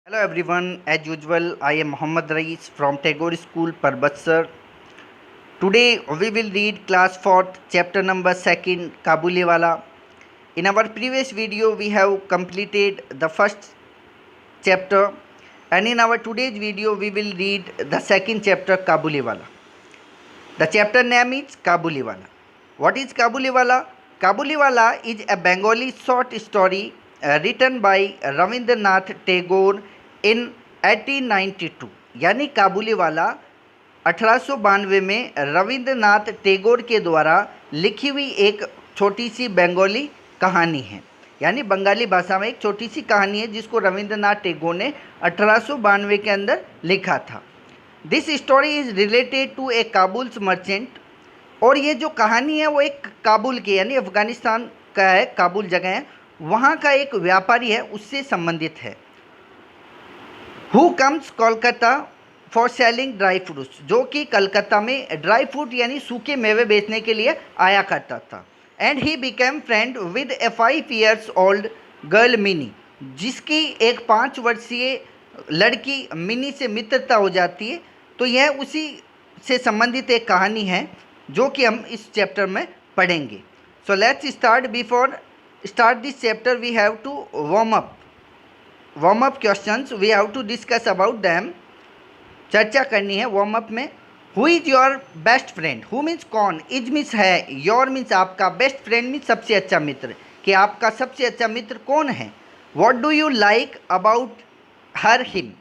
Hello everyone, as usual, I am Mohammad Rais from Tagore School, Parbatsar. Today we will read class 4th, chapter number 2nd, Kabuliwala. In our previous video, we have completed the first chapter, and in our today's video, we will read the second chapter, Kabuliwala. The chapter name is Kabuliwala. What is Kabuliwala? Kabuliwala is a Bengali short story written by Ravindranath Tagore in 1892. यानी काबुलीवाला 1892 में रविंद्रनाथ टैगोर के द्वारा लिखी हुई एक छोटी सी बंगाली कहानी है। यानी बंगाली भाषा में एक छोटी सी कहानी है जिसको रविंद्रनाथ टैगोर ने 1892 के अंदर लिखा था। This story is related to a Kabul's merchant. और ये जो कहानी है वो एक काबुल की यानी अफ़गानिस्तान का है, काबुल जगह है, वहाँ का एक व्यापारी है, उससे संबंधित है। Who comes Kolkata for selling dry fruits, जो कि कलकत्ता में ड्राई फ्रूट यानी सूखे मेवे बेचने के लिए आया करता था। And he became friend with A 5 years old girl mini, जिसकी एक 5 वर्षीय लड़की मिनी से मित्रता हो जाती है। तो यह उसी से संबंधित एक कहानी है जो कि हम इस चैप्टर में पढ़ेंगे। So let's start. Before start this chapter we have to warm up questions, we have to discuss about them. चर्चा करनी है वार्म अप में। Who is your best friend? Who means कौन, इज मीन्स है, your means आपका, best friend means सबसे अच्छा मित्र, कि आपका सबसे अच्छा मित्र कौन है। What do you like about her him?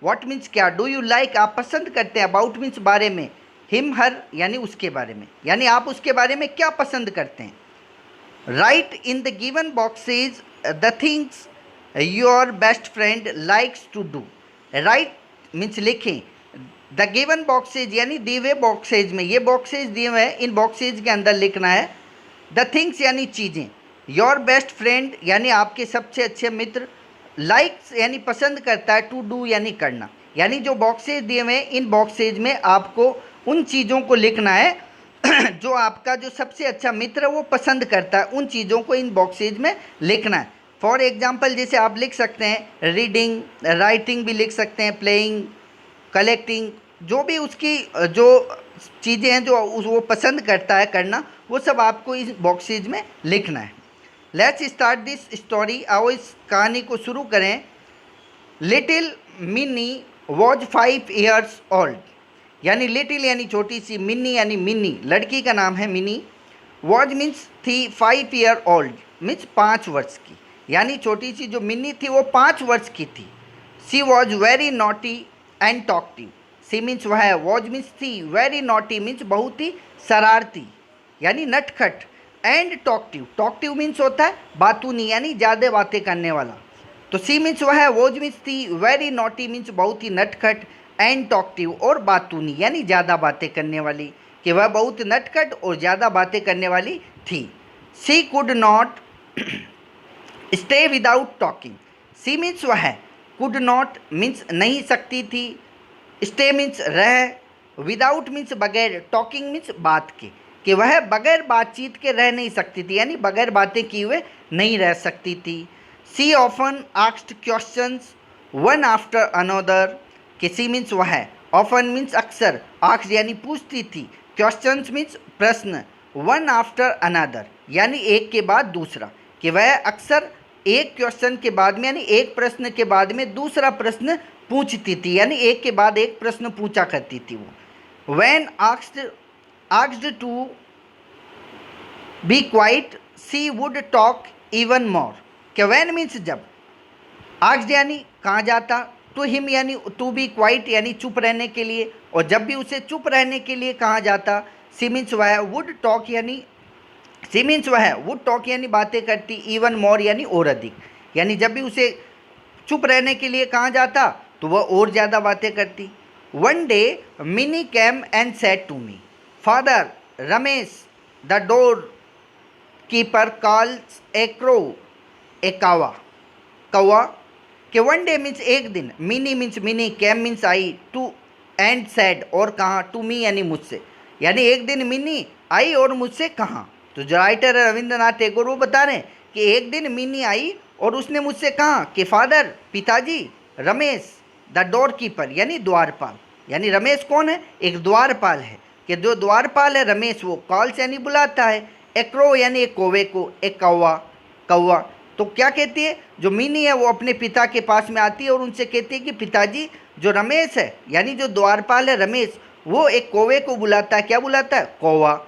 What means क्या, डू यू लाइक आप पसंद करते हैं, अबाउट मीन्स बारे में, हिम हर यानी उसके बारे में, यानी आप उसके बारे में क्या पसंद करते हैं। Write in the given boxes the things your best friend likes to do. Write means लिखें, द गिवन बॉक्सेज यानी दिए हुए बॉक्सेज में, ये बॉक्सेज दिए हुए हैं, इन बॉक्सेज के अंदर लिखना है द थिंग्स यानी चीज़ें, योर बेस्ट फ्रेंड यानी आपके सबसे अच्छे मित्र, लाइक्स यानी पसंद करता है, टू डू यानी करना। यानी जो बॉक्सेज दिए हुए हैं इन बॉक्सेज में आपको उन चीज़ों को लिखना है जो आपका जो सबसे अच्छा मित्र है वो पसंद करता है, उन चीज़ों को इन बॉक्सेज में लिखना है। फॉर एग्जाम्पल जैसे आप लिख सकते हैं रीडिंग, राइटिंग भी लिख सकते हैं, प्लेइंग, कलेक्टिंग, जो भी उसकी जो चीज़ें हैं जो वो पसंद करता है करना, वो सब आपको इस बॉक्सेज में लिखना है। Let's start this story. आओ इस कहानी को शुरू करें। Little mini was 5 years old, यानी लिटिल यानी छोटी सी, मिनी यानी मिनी, लड़की का नाम है मिनी। वॉज मीन्स थी, 5 year ओल्ड मीन्स 5 वर्ष की, यानी छोटी सी जो मिनी थी वो 5 वर्ष की थी। She was very naughty and talkative. She means वह है, वॉज मीन्स थी, वेरी नॉटी मीन्स बहुत ही शरारती यानी नटखट, एंड टॉकटिव, टॉकटिव मीन्स होता है बातूनी यानी ज़्यादा बातें करने वाला। तो सी मीन्स वह है, वॉज मीन्स थी, वेरी नॉटी मीन्स बहुत ही नटखट, एंड टॉकटिव और बातूनी यानी ज़्यादा बातें करने वाली, कि वह बहुत नटखट और ज़्यादा बातें करने वाली थी। She could not stay without talking. She means वह है, कुड नॉट मीन्स नहीं सकती थी, स्टे मीन्स रह, विदाउट मीन्स बगैर, टॉकिंग मीन्स बात के, कि वह बगैर बातचीत के रह नहीं सकती थी, यानी बगैर बातें किए हुए नहीं रह सकती थी। She often asked questions one after another, कि सी मीन्स वह है, ऑफन मीन्स अक्सर, आस्क्ड यानी पूछती थी, क्वेश्चंस मीन्स प्रश्न, वन आफ्टर अनदर यानी एक के बाद दूसरा, कि वह अक्सर एक क्वेश्चन के बाद में यानी एक प्रश्न के बाद में दूसरा प्रश्न पूछती थी, यानी एक के बाद एक प्रश्न पूछा करती थी वो। When asked to be quiet she would talk even more, कि व्हेन मीन्स जब, आस्क्ड यानी कहाँ जाता, टू हिम यानी टू बी क्वाइट यानी चुप रहने के लिए, और जब भी उसे चुप रहने के लिए कहाँ जाता, सी मीन्स वह है, वुड टॉक यानी, सी मीन्स वह है, वुड टॉक यानी बातें करती, इवन मोर यानी और अधिक, यानी जब भी उसे चुप रहने के लिए कहाँ जाता तो वह और ज़्यादा बातें करती। One day Mini came and said to me, father Ramesh the door keeper calls a crow, a कावा, कौवा, कि वन डे मीन्स एक दिन, Mini means Mini, came means आई, टू एंड सेड और कहाँ, टू मी यानी मुझसे, यानी एक दिन मिनी आई और मुझसे कहाँ। तो जो राइटर है रविंद्रनाथ टैगोर वो बता रहे हैं कि एक दिन मिनी आई और उसने मुझसे कहा कि फादर, पिताजी, रमेश द डोर कीपर यानी द्वारपाल, यानी रमेश कौन है, एक द्वारपाल है, कि जो द्वारपाल है रमेश वो कॉल्स यानी बुलाता है ए क्रो यानी एक कौवे को, एक कौवा, कौवा। तो क्या कहती है, जो मीनी है वो अपने पिता के पास में आती है और उनसे कहती है कि पिताजी जो रमेश है यानी जो द्वारपाल है रमेश वो एक कौवे को बुलाता है, क्या बुलाता है, कौवा।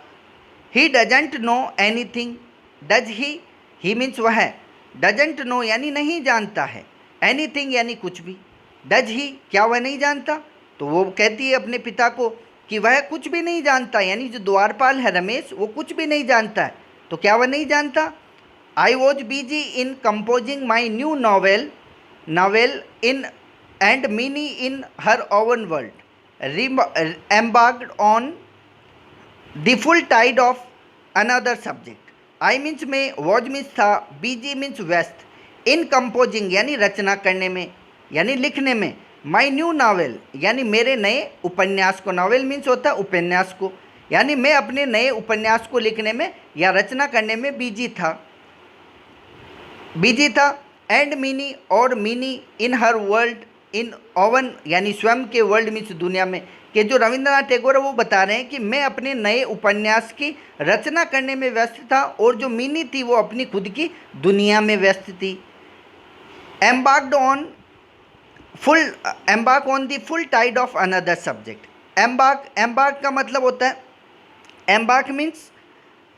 He doesn't know any thing, does he means वह है, डजेंट नो यानी नहीं जानता है, एनी थिंग यानी कुछ भी, डज ही क्या वह नहीं जानता, तो वो कहती है अपने पिता को कि वह कुछ भी नहीं जानता, यानी जो द्वारपाल है रमेश वो कुछ भी नहीं जानता है, तो क्या वह नहीं जानता। I was busy in composing my new novel in and Mini in her own world embarked on the full tide of another subject. I means में, वॉज मीन्स था, बीजी मीन्स व्यस्त, इन कंपोजिंग यानी रचना करने में यानी लिखने में, माई न्यू नावल यानी मेरे नए उपन्यास को, नावल मीन्स होता है उपन्यास को, यानी मैं अपने नए उपन्यास को लिखने में या रचना करने में बिजी था, एंड मीनी और मीनी in her world in oven यानी स्वयं के, वर्ल्ड मीन्स दुनिया में, कि जो रविंद्रनाथ टैगोर है वो बता रहे हैं कि मैं अपने नए उपन्यास की रचना करने में व्यस्त था और जो मीनी थी वो अपनी खुद की दुनिया में व्यस्त थी। Embarked on the full tide of another subject. Embark का मतलब होता है, एम्बार्क मीन्स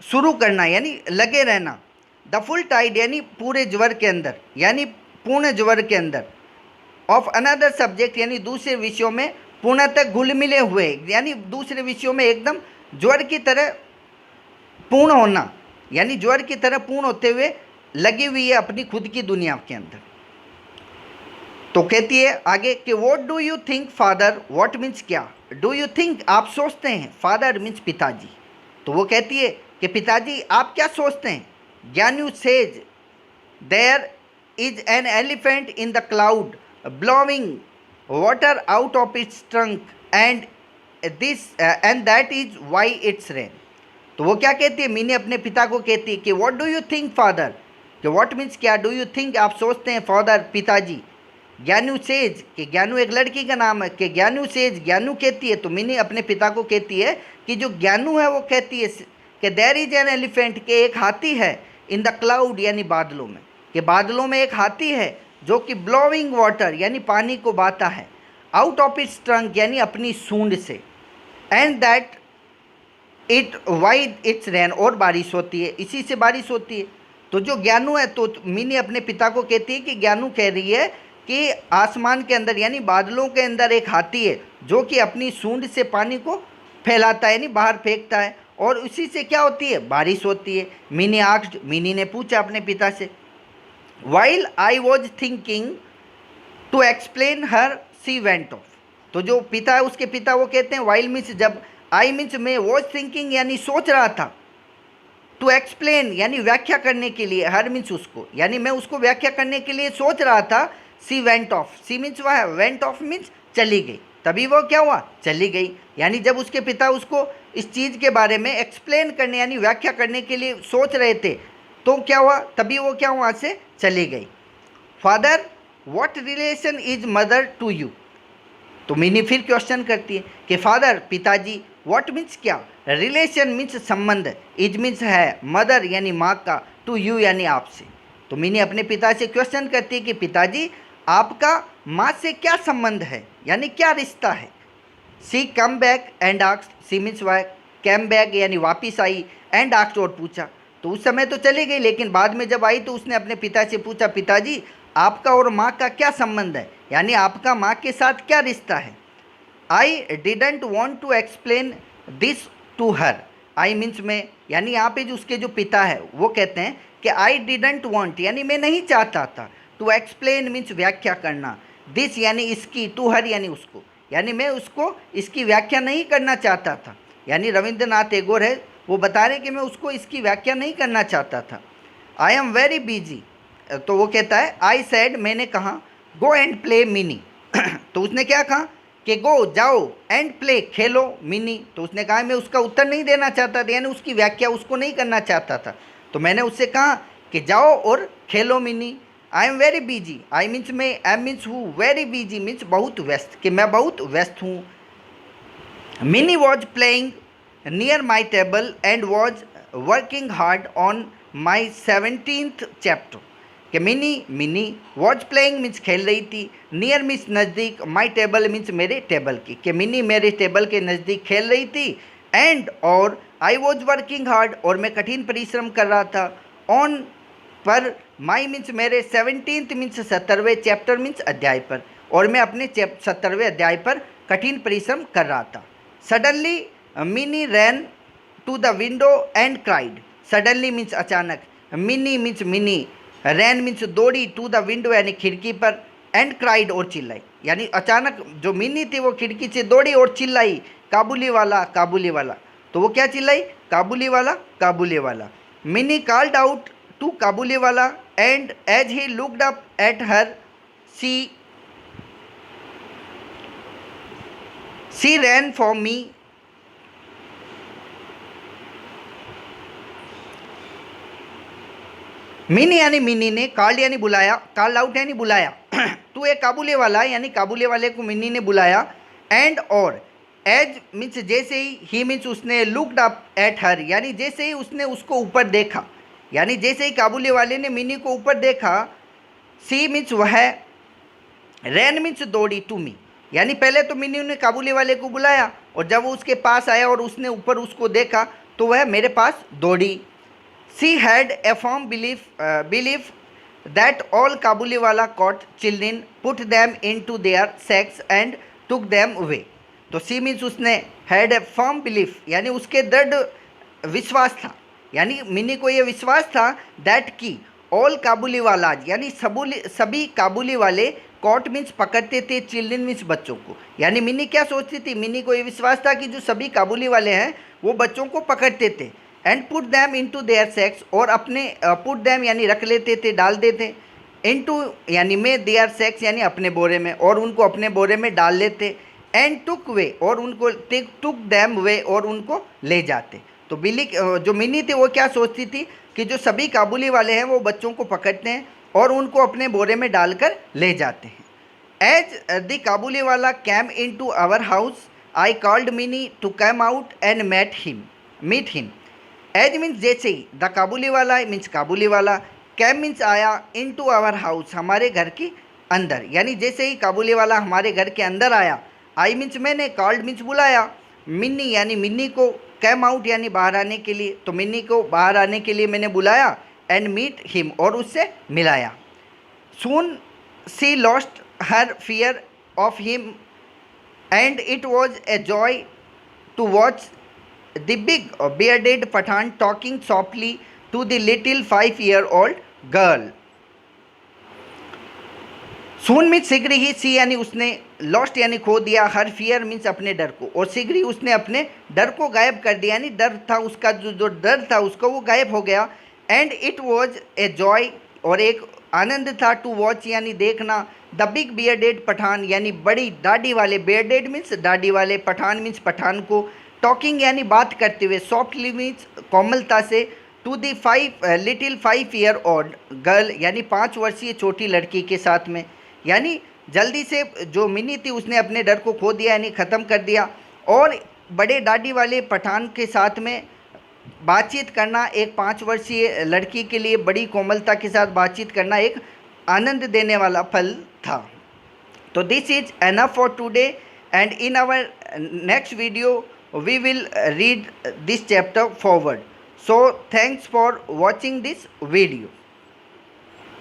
शुरू करना यानी लगे रहना, द फुल टाइड यानी पूरे ज्वर के अंदर यानी पूर्ण ज्वर के अंदर, ऑफ अनदर सब्जेक्ट यानी दूसरे विषयों में पूर्णतः घुल मिले हुए, यानी दूसरे विषयों में एकदम ज्वर की तरह पूर्ण होना, यानी ज्वर की तरह पूर्ण होते हुए लगी हुई है अपनी खुद की दुनिया के अंदर। तो कहती है आगे कि what do you think father, what means क्या, डू यू थिंक आप सोचते हैं, फादर मीन्स पिताजी, तो वो कहती है कि पिताजी आप क्या सोचते हैं। ज्ञानू says there is an elephant in the cloud blowing water out of its trunk and that is why it's rain. तो वो क्या कहती है, मीनी अपने पिता को कहती है कि what do you think father, कि व्हाट मीन्स क्या, डू यू थिंक आप सोचते हैं, फादर पिताजी। ज्ञानू सेज, कि ज्ञानू एक लड़की का नाम है, कि ज्ञानू सेज ज्ञानू कहती है, तो मीनी अपने पिता को कहती है कि जो ज्ञानू है वो कहती है कि देयर इज एन एलिफेंट, के एक हाथी है, इन द क्लाउड यानी बादलों में, कि बादलों में एक हाथी है जो कि ब्लोइंग वाटर यानी पानी को बहाता है, आउट ऑफ इट्स ट्रंक यानी अपनी सूंड से, and that it why it's rain और बारिश होती है, इसी से बारिश होती है। तो जो ज्ञानू है, तो मीनी अपने पिता को कहती है कि ज्ञानू कह रही है कि आसमान के अंदर यानी बादलों के अंदर एक हाथी है जो कि अपनी सूंड से पानी को फैलाता है यानी बाहर फेंकता है और उसी से क्या होती है, बारिश होती है। मीनी ने पूछा अपने पिता से, while I was thinking to explain her she went off. तो जो पिता है उसके पिता वो कहते हैं वाइल मीन्स जब, आई मीन्स में, वॉज थिंकिंग यानी सोच रहा था, टू एक्सप्लेन यानी व्याख्या करने के लिए, हर मीन्स उसको, यानी मैं उसको व्याख्या करने के लिए सोच रहा था, सी वेंट ऑफ, सी मीन्स वह है, वेंट ऑफ मीन्स चली गई, तभी वो क्या हुआ, चली गई। यानी जब उसके पिता उसको इस चीज़ के बारे में एक्सप्लेन करने यानी व्याख्या करने के लिए सोच रहे थे तो क्या हुआ, तभी वो क्या वहाँ से चली गई। Father what relation is mother to you. तो मीनी फिर क्वेश्चन करती है कि फादर पिताजी, व्हाट मीन्स क्या, रिलेशन मीन्स संबंध, इज मीन्स है, मदर यानी माँ का, टू यू यानी आपसे। तो मीनी अपने पिता से क्वेश्चन करती है कि पिताजी आपका माँ से क्या संबंध है यानी क्या रिश्ता है। She come back and asked, she means why, came back यानी वापिस आई, एंड आस्क्ड और पूछा। तो उस समय तो चली गई लेकिन बाद में जब आई तो उसने अपने पिता से पूछा, पिताजी आपका और माँ का क्या संबंध है यानी आपका माँ के साथ क्या रिश्ता है। I didn't want to explain this to her, I means में, यानी यहाँ पे जो उसके जो पिता है वो कहते हैं कि आई डिडंट वॉन्ट यानी मैं नहीं चाहता था, टू एक्सप्लेन मीन्स व्याख्या करना, दिस यानी इसकी, टू हर यानी उसको, यानी मैं उसको इसकी व्याख्या नहीं करना चाहता था। यानी रविंद्रनाथ टैगोर है वो बता रहे कि मैं उसको इसकी व्याख्या नहीं करना चाहता था। आई एम वेरी बिजी, तो वो कहता है आई सेड, मैंने कहा, गो एंड प्ले मिनी तो उसने क्या कहा कि गो जाओ, एंड प्ले खेलो मिनी, तो उसने कहा मैं उसका उत्तर नहीं देना चाहता था यानी उसकी व्याख्या उसको नहीं करना चाहता था। तो मैंने उससे कहा कि जाओ और खेलो Mini, I am very busy, I means मैं, एम मीन्स हूँ, वेरी बिजी मीन्स बहुत व्यस्त, कि मैं बहुत व्यस्त हूँ। Mini was playing near my table and was working hard on my 17th chapter, कि Mini Mini was playing means खेल रही थी, नियर मीन्स नज़दीक, माई टेबल मीन्स मेरे टेबल की, कि मिनी मेरे टेबल के नज़दीक खेल रही थी, एंड और आई वॉज वर्किंग हार्ड और मैं कठिन परिश्रम कर रहा था, ऑन पर, माई मीन्स मेरे, 17th मीन्स 17वें चैप्टर मीन्स अध्याय पर, और मैं अपने 17वें अध्याय पर कठिन परिश्रम कर रहा था। Suddenly Mini ran to the window and cried, suddenly means अचानक, Mini means Mini, ran means दौड़ी, टू द विंडो यानी खिड़की पर, एंड क्राइड और चिल्लाई, यानी अचानक जो मिनी थी वो खिड़की से दौड़ी और चिल्लाई, काबुली वाला काबुली वाला। तो वो क्या चिल्लाई? काबुली वाला Kabuliwala. Mini called out to Kabuliwala and as he looked up at her she ran for me. Mini यानी मिनी ने, कॉल्ड यानी बुलाया, कॉल्ड आउट यानी बुलाया टू ए काबुले वाला यानी काबुले वाले को मिनी ने बुलाया, एंड और एज मीन्स जैसे ही मीन्स उसने, लुक्ड अप एट हर यानी जैसे ही उसने उसको ऊपर देखा, यानी जैसे ही काबुले वाले ने मिनी को ऊपर देखा, सी मीन्स वह, रैन मीन्स दौड़ी, टू मी यानी पहले तो मिनी ने काबुले वाले को बुलाया, और जब वो उसके पास आया और उसने ऊपर उसको देखा तो वह मेरे पास दौड़ी। She had a firm belief that all Kabuliwala caught children, put them into their sacks and took them away. तो सी मीन्स उसने, हैड ए फर्म बिलीफ यानी उसके दृढ़ विश्वास था, यानी मिनी को ये विश्वास था, दैट की ऑल काबुली वाला यानी सभी काबुली वाले, कॉट मीन्स पकड़ते थे, चिल्ड्रन मीन्स बच्चों को, यानी मिनी क्या सोचती थी, मिनी को ये विश्वास था कि जो सभी काबुली वाले हैं वो बच्चों को पकड़ते थे, and put them into their sex और अपने, पुट दैम यानी रख लेते थे, डाल देते, इनटू यानी में, देयर सेक्स यानी अपने बोरे में, और उनको अपने बोरे में डाल लेते, एंड टुक वे और उनको, टुक दैम वे और उनको ले जाते। तो बिली जो मिनी थी वो क्या सोचती थी कि जो सभी काबुली वाले हैं वो बच्चों को पकड़ते हैं और उनको अपने बोरे में डालकर ले जाते हैं। As the Kabuliwala came in to our house I called Mini to come out and meet him. As means जैसे ही, द काबुली वाला मीन्स काबुली वाला, कैम मीन्स आया, इन टू आवर हाउस हमारे घर के अंदर, यानी जैसे ही काबुली वाला हमारे घर के अंदर आया, आई मीन्स मैंने, कॉल्ड मीन्स बुलाया, मिन्नी यानी मिन्नी को, कैम आउट यानी बाहर आने के लिए, तो मिन्नी को बाहर आने के लिए मैंने बुलाया, एंड मीट हिम और उससे मिलाया। Soon she lost her fear of him and it was a joy to watch the big bearded Pathan talking softly to the little 5-year-old girl. Soon means शीघ्र ही, सी यानी उसने, लॉस्ट यानी खो दिया, हर fear means अपने डर को, और शीघ्र ही उसने अपने डर को गायब कर दिया, यानी डर था उसका, जो डर था उसका वो गायब हो गया, and it was a Joy और एक आनंद था, टू वॉच यानी देखना, द बिग बियर्डेड पठान यानी बड़ी दाढ़ी वाले, बियर्डेड मीन्स दाढ़ी वाले, पठान मीन्स पठान को, टॉकिंग यानी बात करते हुए, सॉफ्टली मीन्स कोमलता से, to the little 5-year-old girl यानी 5 वर्षीय छोटी लड़की के साथ में, यानी जल्दी से जो मिनी थी उसने अपने डर को खो दिया यानी ख़त्म कर दिया, और बड़े दाढ़ी वाले पठान के साथ में बातचीत करना एक 5 वर्षीय लड़की के लिए बड़ी कोमलता के साथ बातचीत करना एक आनंद देने वाला फल था। तो this is enough for today, and in our next video we will read this chapter forward. So thanks for watching this video.